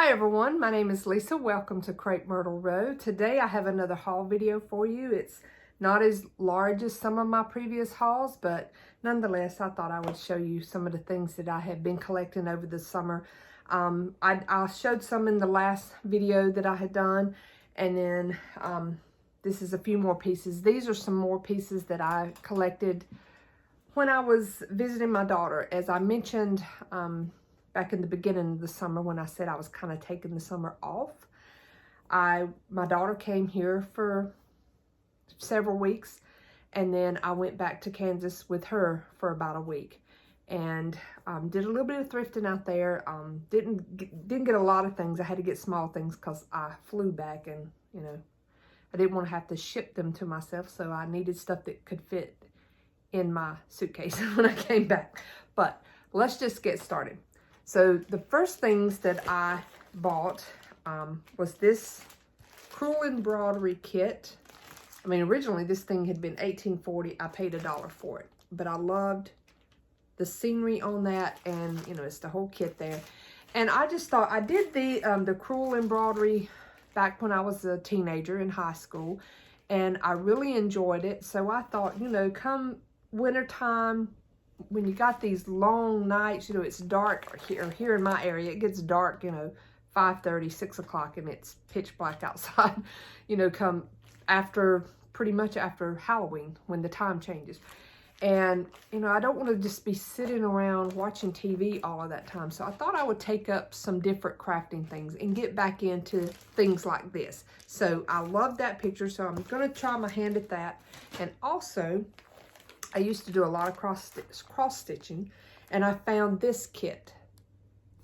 Hi everyone, my name is Lisa. Welcome to Crepe Myrtle Row. Today I have another haul video for you. It's not as large as some of my previous hauls, but nonetheless I thought I would show you some of the things that I have been collecting over the summer. I showed some in the last video that I had done, and then this is a few more pieces. These are some more pieces that I collected when I was visiting my daughter. As I mentioned back in the beginning of the summer when I said I was kind of taking the summer off, my daughter came here for several weeks, and then I went back to Kansas with her for about a week and did a little bit of thrifting out there. Didn't get a lot of things. I had to get small things because I flew back, and you know, I didn't want to have to ship them to myself, so I needed stuff that could fit in my suitcase when I came back. But let's just get started. So the first things that I bought was this crewel embroidery kit. I mean, originally this thing had been $18.40. I paid $1 for it, but I loved the scenery on that, and you know, it's the whole kit there. And I just thought, I did the crewel embroidery back when I was a teenager in high school, and I really enjoyed it. So I thought, you know, come wintertime, when you got these long nights, you know, it's dark here in my area. It gets dark, you know, 5:30, 6 o'clock, and it's pitch black outside, you know, come after, pretty much after Halloween, when the time changes. And, you know, I don't want to just be sitting around watching TV all of that time. So I thought I would take up some different crafting things and get back into things like this. So I love that picture. So I'm going to try my hand at that. And also, I used to do a lot of cross stitching, and I found this kit.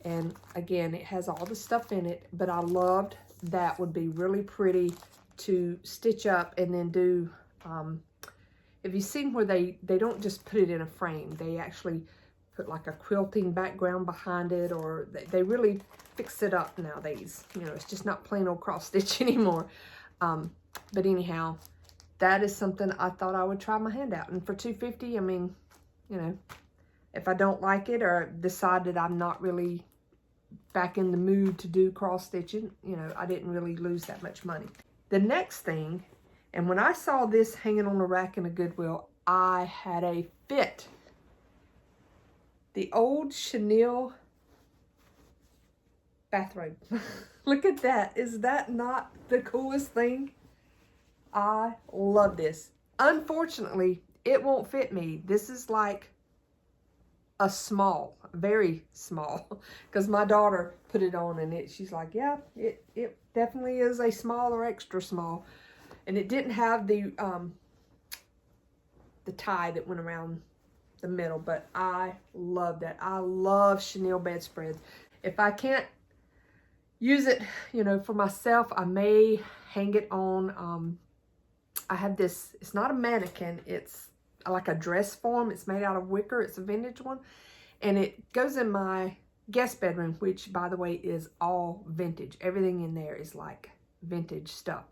And again, it has all the stuff in it, but I loved that. Would be really pretty to stitch up and then do, have you seen where they don't just put it in a frame, they actually put like a quilting background behind it, or they really fix it up nowadays. You know, it's just not plain old cross stitch anymore. But anyhow, that is something I thought I would try my hand out. And for $2.50, I mean, you know, if I don't like it or decide that I'm not really back in the mood to do cross stitching, you know, I didn't really lose that much money. The next thing, and when I saw this hanging on a rack in a Goodwill, I had a fit. The old chenille bathrobe. Look at that. Is that not the coolest thing? I love this. Unfortunately, it won't fit me. This is like a small, very small, because my daughter put it on, and she's like, yeah, it definitely is a small or extra small. And it didn't have the tie that went around the middle, but I love that. I love chenille bedspreads. If I can't use it, you know, for myself, I may hang it on, I have this, it's not a mannequin, it's like a dress form. It's made out of wicker. It's a vintage one. And it goes in my guest bedroom, which, by the way, is all vintage. Everything in there is like vintage stuff.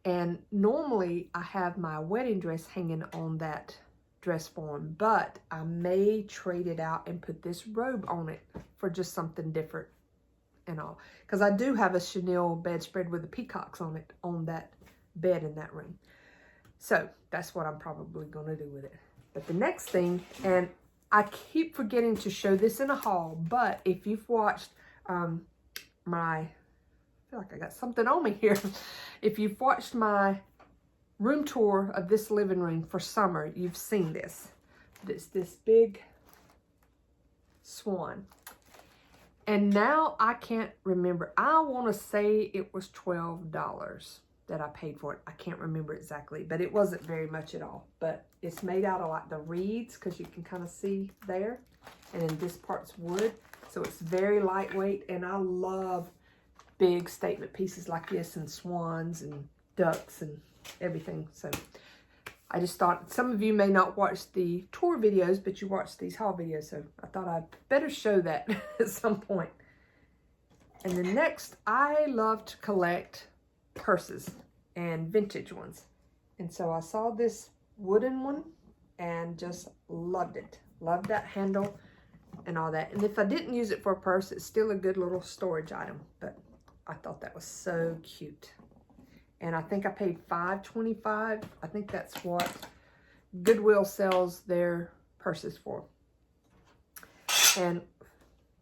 And normally I have my wedding dress hanging on that dress form, but I may trade it out and put this robe on it for just something different and all. Because I do have a chenille bedspread with the peacocks on it, on that bed in that room. So that's what I'm probably going to do with it. But the next thing, and I keep forgetting to show this in a haul, but if you've watched I feel like I got something on me here. If you've watched my room tour of this living room for summer, you've seen this. This big swan. And now I can't remember. I want to say it was $12 that I paid for it. I can't remember exactly, but it wasn't very much at all. But it's made out of like the reeds, because you can kind of see there. And then this part's wood. So it's very lightweight, and I love big statement pieces like this, and swans and ducks and everything. So I just thought, some of you may not watch the tour videos, but you watch these haul videos, so I thought I'd better show that at some point. And the next, I love to collect purses and vintage ones. And so I saw this wooden one and just loved it. Loved that handle. and all that. And if I didn't use it for a purse, it's still a good little storage item. But I thought that was so cute. And I think I paid $5.25. I think that's what Goodwill sells their purses for. And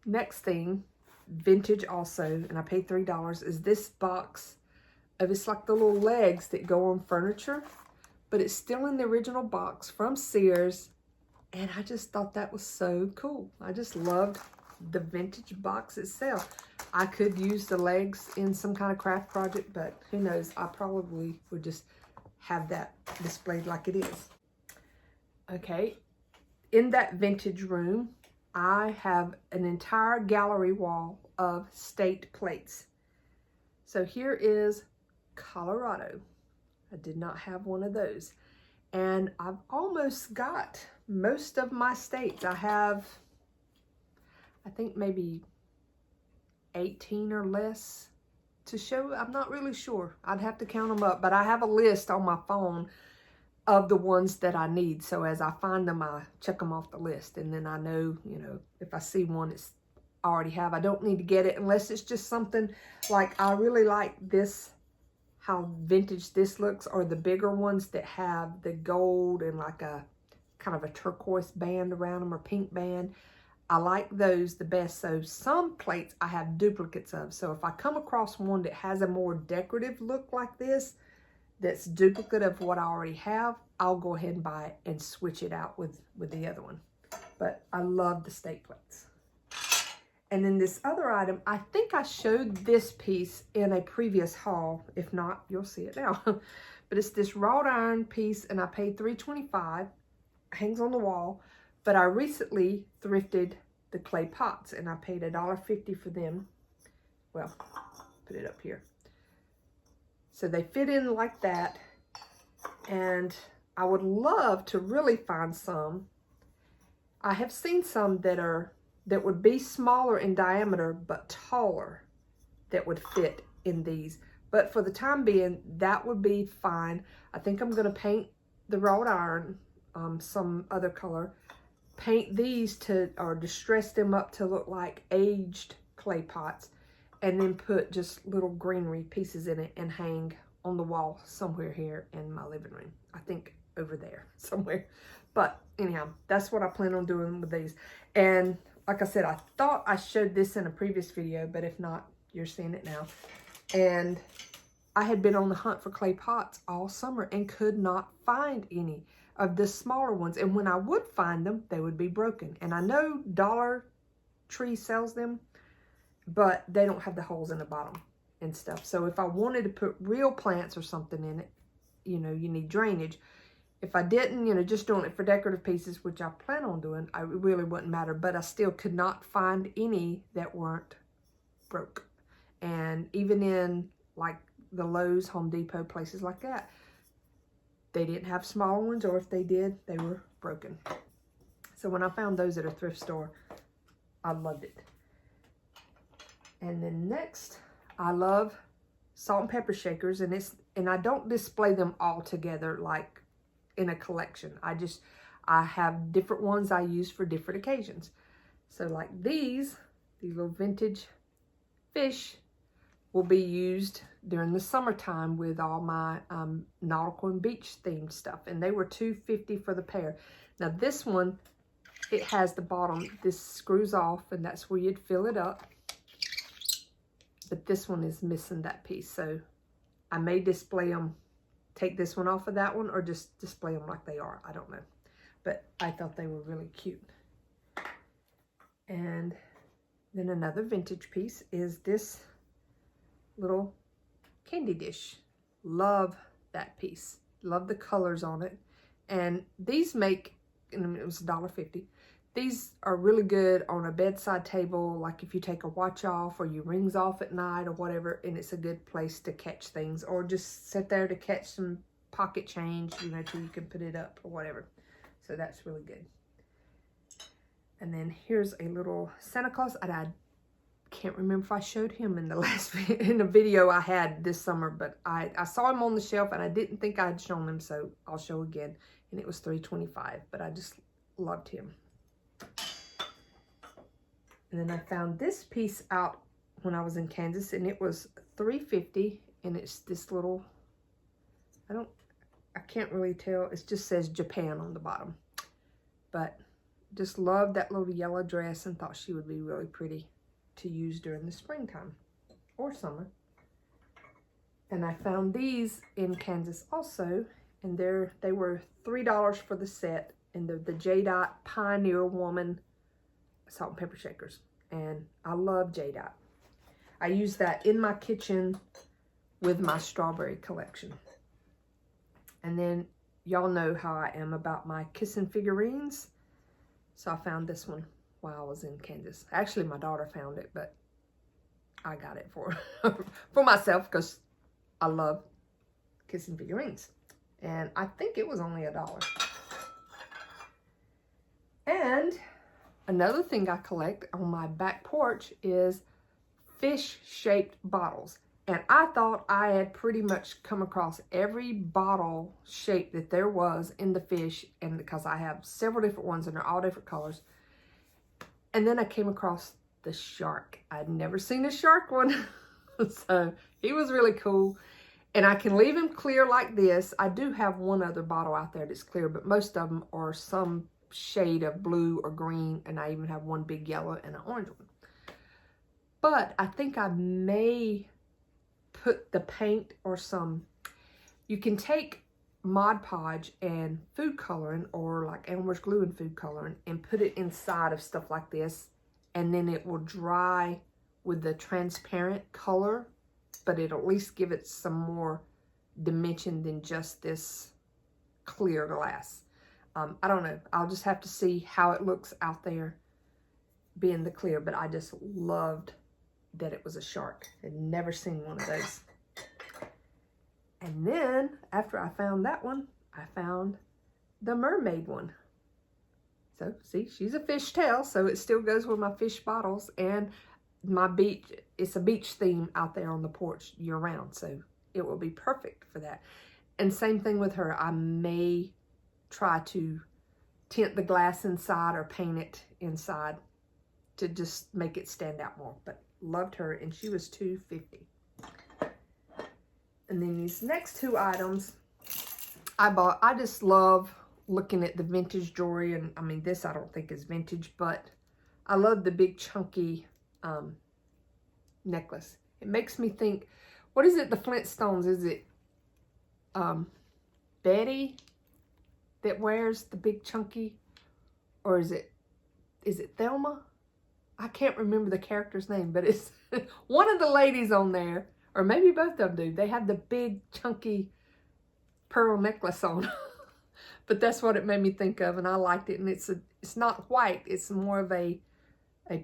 next thing, vintage also, and I paid $3, is this box of, it's like the little legs that go on furniture, but it's still in the original box from Sears. And I just thought that was so cool. I just loved the vintage box itself. I could use the legs in some kind of craft project, but who knows, I probably would just have that displayed like it is. Okay, in that vintage room, I have an entire gallery wall of state plates. So here is Colorado. I did not have one of those. And I've almost got most of my states. I have, I think maybe 18 or less to show. I'm not really sure. I'd have to count them up, but I have a list on my phone of the ones that I need. So as I find them, I check them off the list, and then I know, you know, if I see one it's I already have, I don't need to get it unless it's just something like I really like this, how vintage this looks, or the bigger ones that have the gold and like a kind of a turquoise band around them or pink band. I like those the best. So some plates I have duplicates of. So if I come across one that has a more decorative look like this, that's duplicate of what I already have, I'll go ahead and buy it and switch it out with the other one. But I love the state plates. And then this other item, I think I showed this piece in a previous haul. If not, you'll see it now. But it's this wrought iron piece, and I paid $3.25. Hangs on the wall. But I recently thrifted the clay pots, and I paid $1.50 for them. Well, put it up here. So they fit in like that. And I would love to really find some. I have seen some that would be smaller in diameter but taller that would fit in these. But for the time being, that would be fine. I think I'm going to paint the wrought iron some other color. Paint these or distress them up to look like aged clay pots. And then put just little greenery pieces in it and hang on the wall somewhere here in my living room. I think over there somewhere. But anyhow, that's what I plan on doing with these. And like I said, I thought I showed this in a previous video, but if not, you're seeing it now. And I had been on the hunt for clay pots all summer and could not find any of the smaller ones. And when I would find them, they would be broken. And I know Dollar Tree sells them, but they don't have the holes in the bottom and stuff. So if I wanted to put real plants or something in it, you know, you need drainage. If I didn't, you know, just doing it for decorative pieces, which I plan on doing, it really wouldn't matter. But I still could not find any that weren't broke. And even in like the Lowe's, Home Depot, places like that, they didn't have smaller ones, or if they did, they were broken. So when I found those at a thrift store, I loved it. And then next, I love salt and pepper shakers, and I don't display them all together like in a collection. I have different ones I use for different occasions. So like these little vintage fish will be used during the summertime with all my nautical and beach themed stuff, and they were $2.50 for the pair. Now this one, it has the bottom, this screws off, and that's where you'd fill it up. But this one is missing that piece, so I may display them, take this one off of that one, or just display them like they are. I don't know. But I thought they were really cute. And then another vintage piece is this little candy dish. Love that piece. Love the colors on it. And these make, and it was $1.50. These are really good on a bedside table, like if you take a watch off or your rings off at night or whatever, and it's a good place to catch things, or just sit there to catch some pocket change, you know, till you can put it up or whatever. So that's really good. And then here's a little Santa Claus. And I can't remember if I showed him in the last in the video I had this summer, but I saw him on the shelf and I didn't think I had shown him, so I'll show again. And it was $3.25, but I just loved him. And then I found this piece out when I was in Kansas, and it was $3.50, and it's this little, I can't really tell. It just says Japan on the bottom. But just loved that little yellow dress and thought she would be really pretty to use during the springtime or summer. And I found these in Kansas also, and they were $3 for the set, and they're the J-Dot Pioneer Woman salt and pepper shakers. And I love J-Dot. I use that in my kitchen with my strawberry collection. And then y'all know how I am about my kissing figurines. So I found this one while I was in Kansas. Actually, my daughter found it, but I got it for myself because I love kissing figurines. And I think it was only $1. And another thing I collect on my back porch is fish-shaped bottles. And I thought I had pretty much come across every bottle shape that there was in the fish, and because I have several different ones and they're all different colors. And then I came across the shark. I'd never seen a shark one. So he was really cool. And I can leave him clear like this. I do have one other bottle out there that's clear, but most of them are some shade of blue or green, and I even have one big yellow and an orange one. But I think I may put the paint or some, you can take Mod Podge and food coloring, or like Elmer's glue and food coloring, and put it inside of stuff like this, and then it will dry with the transparent color, but it'll at least give it some more dimension than just this clear glass. I don't know. I'll just have to see how it looks out there being the clear, but I just loved that it was a shark. I'd never seen one of those. And then after I found that one, I found the mermaid one. So see, she's a fish tail, so it still goes with my fish bottles, and my beach, it's a beach theme out there on the porch year round, so it will be perfect for that. And same thing with her. I may try to tint the glass inside or paint it inside to just make it stand out more. But loved her, and she was $2.50. And then these next two items I bought. I just love looking at the vintage jewelry, and I mean, this I don't think is vintage, but I love the big chunky necklace. It makes me think, what is it, the Flintstones? Is it Betty that wears the big chunky, or is it Thelma? I can't remember the character's name, but it's one of the ladies on there, or maybe both of them do. They have the big chunky pearl necklace on. But that's what it made me think of, and I liked it. And it's not white, it's more of a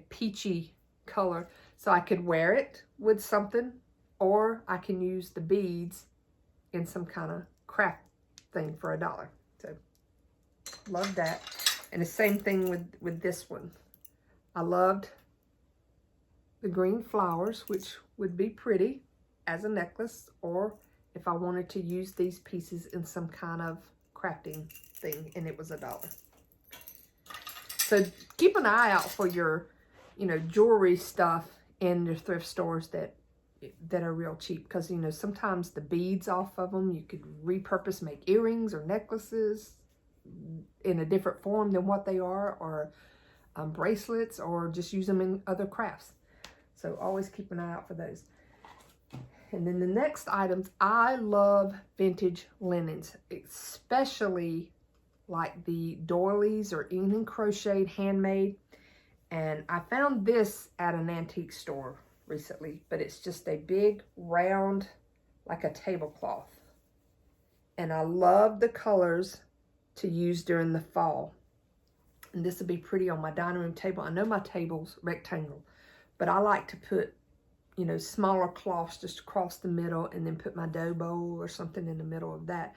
peachy color. So I could wear it with something, or I can use the beads in some kind of craft thing for $1. So love that. And the same thing with this one. I loved the green flowers, which would be pretty as a necklace, or if I wanted to use these pieces in some kind of crafting thing, and it was $1. So keep an eye out for your, jewelry stuff in your thrift stores that are real cheap, because, sometimes the beads off of them, you could repurpose, make earrings or necklaces in a different form than what they are, or bracelets, or just use them in other crafts. So always keep an eye out for those. And then the next items, I love vintage linens, especially like the doilies or even crocheted, handmade. And I found this at an antique store recently, but it's just a big round, like a tablecloth. And I love the colors to use during the fall. And this would be pretty on my dining room table. I know my table's rectangle, but I like to put, smaller cloths just across the middle, and then put my dough bowl or something in the middle of that.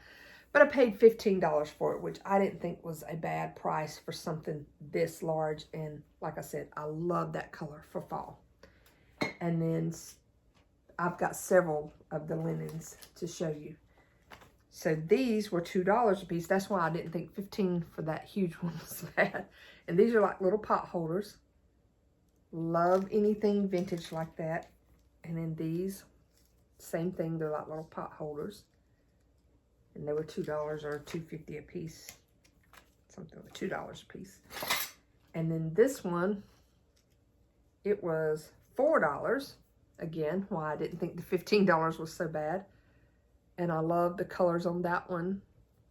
But I paid $15 for it, which I didn't think was a bad price for something this large. And like I said, I love that color for fall. And then I've got several of the linens to show you. So these were $2 a piece. That's why I didn't think $15 for that huge one was bad. And these are like little pot holders. Love anything vintage like that. And then these, same thing, they're like little pot holders. And they were $2 or $2.50 a piece. Something like $2 a piece. And then this one, it was $4. Again, why I didn't think the $15 was so bad. And I love the colors on that one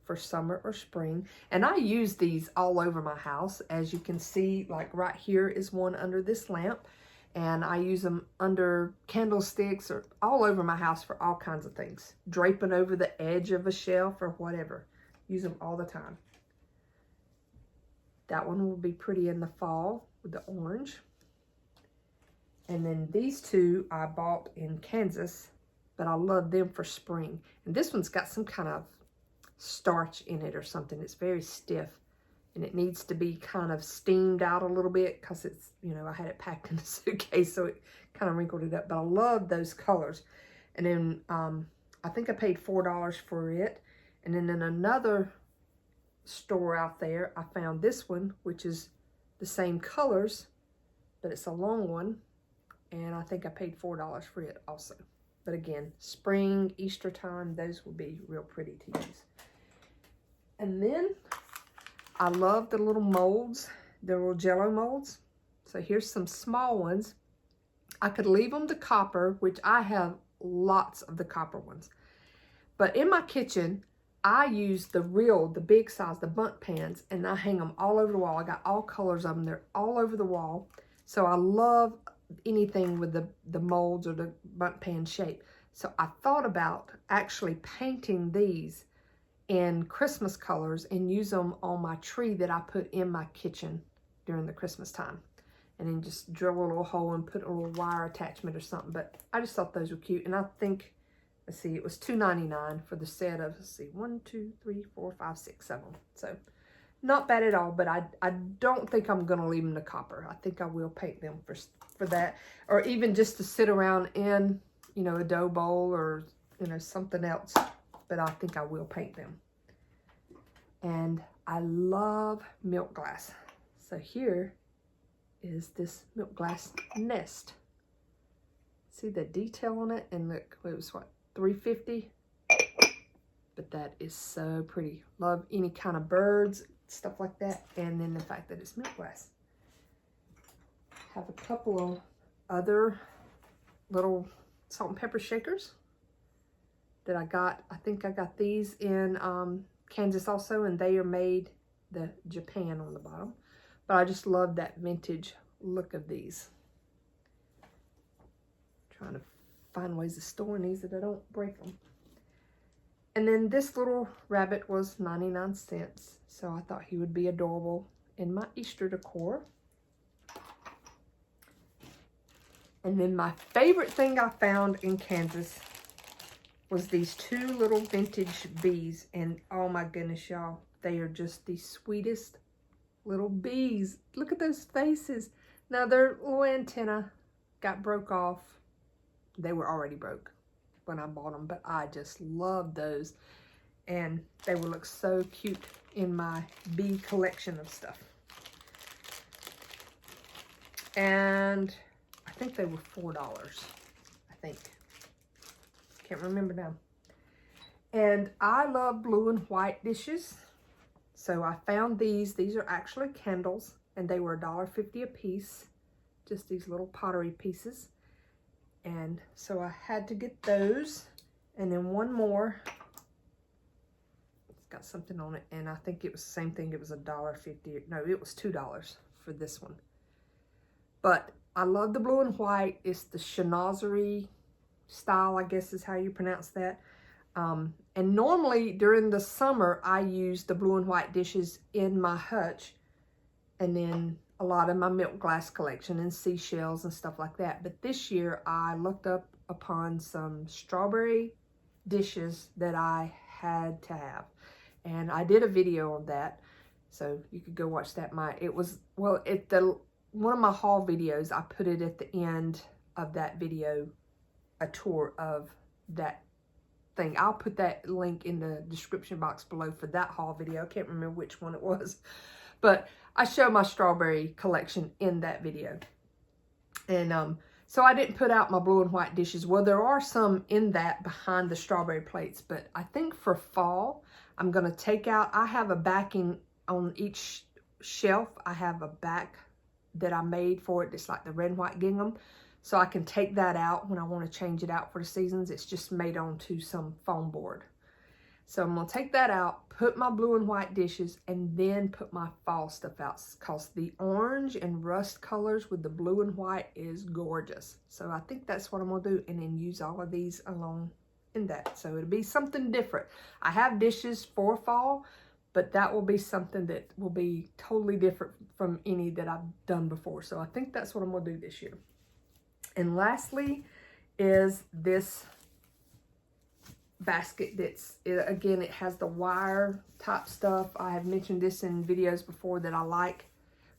for summer or spring. And I use these all over my house. As you can see, like right here is one under this lamp. And I use them under candlesticks or all over my house for all kinds of things. Draping over the edge of a shelf or whatever. Use them all the time. That one will be pretty in the fall with the orange. And then these two I bought in Kansas, but I love them for spring. And this one's got some kind of starch in it or something. It's very stiff. And it needs to be kind of steamed out a little bit because it's, you know, I had it packed in a suitcase, so it kind of wrinkled it up. But I love those colors. And then I think I paid $4 for it. And then in another store out there, I found this one, which is the same colors, but it's a long one. And I think I paid $4 for it also. But again, spring, Easter time, those will be real pretty to use. And then I love the little molds, the little Jello molds. So here's some small ones. I could leave them to copper, which I have lots of the copper ones. But in my kitchen, I use the big size, the bundt pans, and I hang them all over the wall. I got all colors of them. They're all over the wall. So I love anything with the molds or the bundt pan shape. So I thought about actually painting these in Christmas colors and use them on my tree that I put in my kitchen during the Christmas time. And then just drill a little hole and put a little wire attachment or something. But I just thought those were cute. And I think, let's see, it was $2.99 for the set of, let's see, 1, 2, 3, 4, 5, 6, 7. So not bad at all, but I don't think I'm gonna leave them to copper. I think I will paint them for that. Or even just to sit around in, you know, a dough bowl or, you know, something else. But I think I will paint them. And I love milk glass. So here is this milk glass nest. See the detail on it? And look, it was what, $3.50? But that is so pretty. Love any kind of birds, stuff like that. And then the fact that it's milk glass. Have a couple of other little salt and pepper shakers that I got. I think I got these in Kansas also, and they are made the Japan on the bottom. But I just love that vintage look of these. Trying to find ways of storing these that I don't break them. And then this little rabbit was 99 cents. So I thought he would be adorable in my Easter decor. And then my favorite thing I found in Kansas was these two little vintage bees. And oh my goodness, y'all, they are just the sweetest little bees. Look at those faces. Now their little antenna got broke off. They were already broke when I bought them, but I just love those. And they will look so cute in my bee collection of stuff. And I think they were $4, I think. Can't remember now. And I love blue and white dishes. So I found these. These are actually candles, and they were $1.50 a piece. Just these little pottery pieces. And so I had to get those. And then one more. It's got something on it, and I think it was the same thing. It was $1.50. No, it was $2 for this one. But I love the blue and white. It's the chinoiserie style, I guess is how you pronounce that. And normally during the summer, I use the blue and white dishes in my hutch, and then a lot of my milk glass collection and seashells and stuff like that. But this year I looked up upon some strawberry dishes that I had to have, and I did a video on that, so you could go watch that. One of my haul videos, I put it at the end of that video, a tour of that thing. I'll put that link in the description box below for that haul video. I can't remember which one it was, but I show my strawberry collection in that video. And so I didn't put out my blue and white dishes. Well, there are some in that behind the strawberry plates, but I think for fall, I'm going to take out, I have a backing on each shelf. I have a back that I made for it. It's like the red and white gingham. So I can take that out when I want to change it out for the seasons. It's just made onto some foam board. So I'm going to take that out, put my blue and white dishes, and then put my fall stuff out, because the orange and rust colors with the blue and white is gorgeous. So I think that's what I'm going to do, and then use all of these along in that. So it'll be something different. I have dishes for fall, but that will be something that will be totally different from any that I've done before. So I think that's what I'm going to do this year. And lastly is this basket that's, again, it has the wire type stuff. I have mentioned this in videos before that I like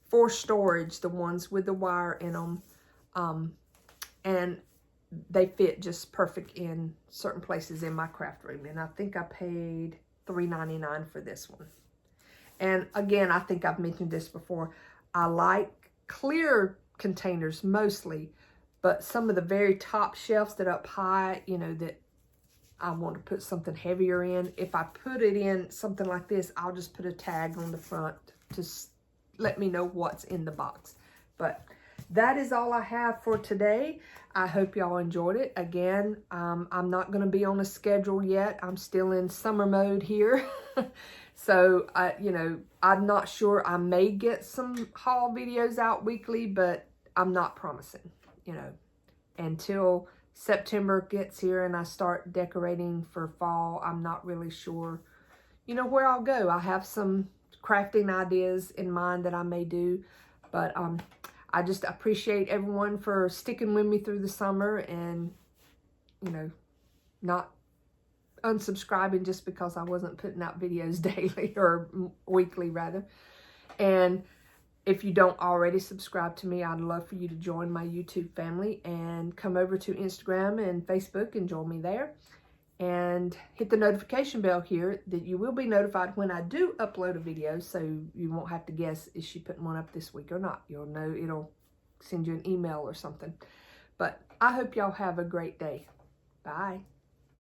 for storage, the ones with the wire in them. And they fit just perfect in certain places in my craft room. And I think I paid $3.99 for this one. And again, I think I've mentioned this before. I like clear containers mostly, but some of the very top shelves that up high, you know, that I want to put something heavier in. If I put it in something like this, I'll just put a tag on the front to let me know what's in the box. But that is all I have for today. I hope y'all enjoyed it. Again, I'm not going to be on a schedule yet. I'm still in summer mode here. So, you know, I'm not sure. I may get some haul videos out weekly, but I'm not promising, you know, until September gets here and I start decorating for fall. I'm not really sure, you know, where I'll go. I have some crafting ideas in mind that I may do, but I just appreciate everyone for sticking with me through the summer and, you know, not unsubscribing just because I wasn't putting out videos daily or weekly rather. And if you don't already subscribe to me, I'd love for you to join my YouTube family and come over to Instagram and Facebook and join me there. And hit the notification bell here that you will be notified when I do upload a video, so you won't have to guess, is she putting one up this week or not? You'll know, it'll send you an email or something. But I hope y'all have a great day. Bye.